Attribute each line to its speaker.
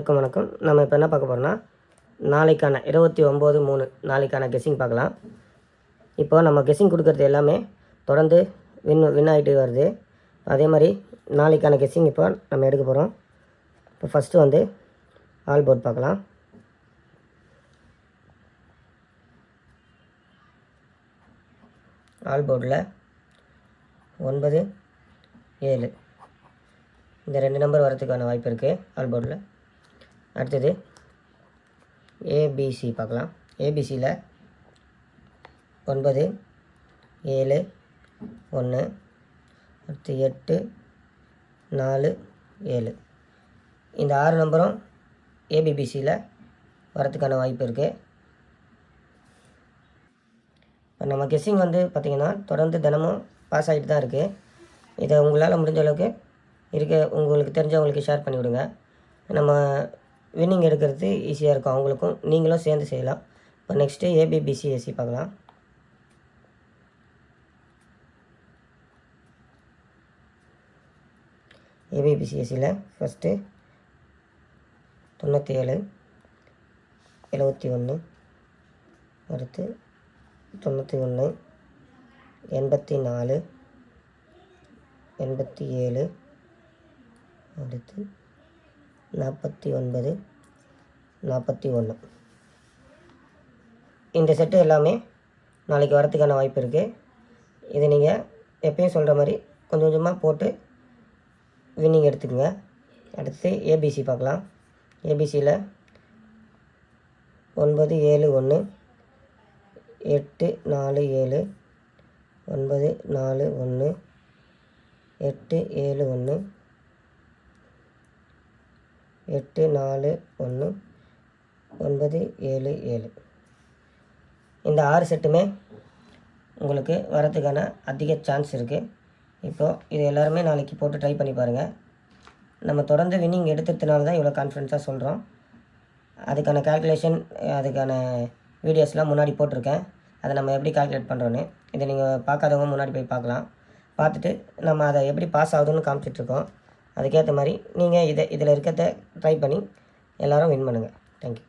Speaker 1: அனைவருக்கும் வணக்கம். நம்ம இப்போ என்ன பார்க்க போகிறோம்னா, நாளைக்கான 29/3 நாளைக்கான கெஸ்ஸிங் பார்க்கலாம். இப்போ நம்ம கெஸ்ஸிங் கொடுக்குறது எல்லாமே தொடர்ந்து வின் ஆகிட்டு வருது. அதே மாதிரி நாளைக்கான கெஸ்ஸிங் இப்போ நம்ம எடுக்க போகிறோம். இப்போ ஃபஸ்ட்டு வந்து ஆல் போர்ட் பார்க்கலாம். ஆல் போர்டில் 9, 7 இந்த 2 நம்பர் வரதுக்கான வாய்ப்பு இருக்குது ஆல் போர்டில். அடுத்தது ஏபிசி பார்க்கலாம். ஏபிசியில் 9, 7, 1, அடுத்து 8, 4, 7 இந்த 6 நம்பரும் ஏபிபிசியில் வரதுக்கான வாய்ப்பு இருக்குது. இப்போ நம்ம கெஸ்ஸிங் வந்து பார்த்திங்கன்னா தொடர்ந்து தினமும் பாஸ் ஆகிட்டு தான் இருக்குது. இதை உங்களால் முடிஞ்ச அளவுக்கு உங்களுக்கு தெரிஞ்சவங்களுக்கு ஷேர் பண்ணி விடுங்க. நம்ம வின்னிங் எடுக்கிறது ஈஸியாக இருக்கும் அவங்களுக்கும், நீங்களும் சேர்ந்து செய்யலாம். இப்போ நெக்ஸ்ட்டு ஏபிபிசிஎஸ்சி பார்க்கலாம். ஏபிபிசிஎஸ்சியில் ஃபஸ்ட்டு 97, 71, அடுத்து 91, 84, 87, அடுத்து 49, 41 இந்த செட்டு எல்லாமே நாளைக்கு வரத்துக்கான வாய்ப்பு இருக்குது. இது நீங்கள் எப்பயும் சொல்கிற மாதிரி கொஞ்சம் கொஞ்சமாக போட்டு வின்னிங் எடுத்துக்கோங்க. அடுத்து ஏபிசி பார்க்கலாம். ஏபிசியில் 9, 7, 1, 8, 4, 7, 9, 4, 1, 8, 7, 1, 8, 4, 1, 9, 7, 7 இந்த 6 செட்டுமே உங்களுக்கு வரதுக்கான அதிக சான்ஸ் இருக்குது. இப்போது இது எல்லாருமே நாளைக்கு போட்டு ட்ரை பண்ணி பாருங்கள். நம்ம தொடர்ந்து வின்னிங் எடுத்ததுனால தான் இவ்வளோ கான்ஃபிடென்ஸாக சொல்கிறோம். அதுக்கான கால்குலேஷன், அதுக்கான வீடியோஸ்லாம் முன்னாடி போட்டிருக்கேன். அதை நம்ம எப்படி கால்குலேட் பண்ணுறோன்னு இதை நீங்கள் பார்க்காதவங்க முன்னாடி போய் பார்க்கலாம். பார்த்துட்டு நம்ம அதை எப்படி பாஸ் ஆகுதுன்னு காமிச்சிட்ருக்கோம். அதுக்கேற்ற மாதிரி நீங்கள் இதில் இருக்கிறத ட்ரை பண்ணி எல்லோரும் வின் பண்ணுங்கள். தேங்க்யூ.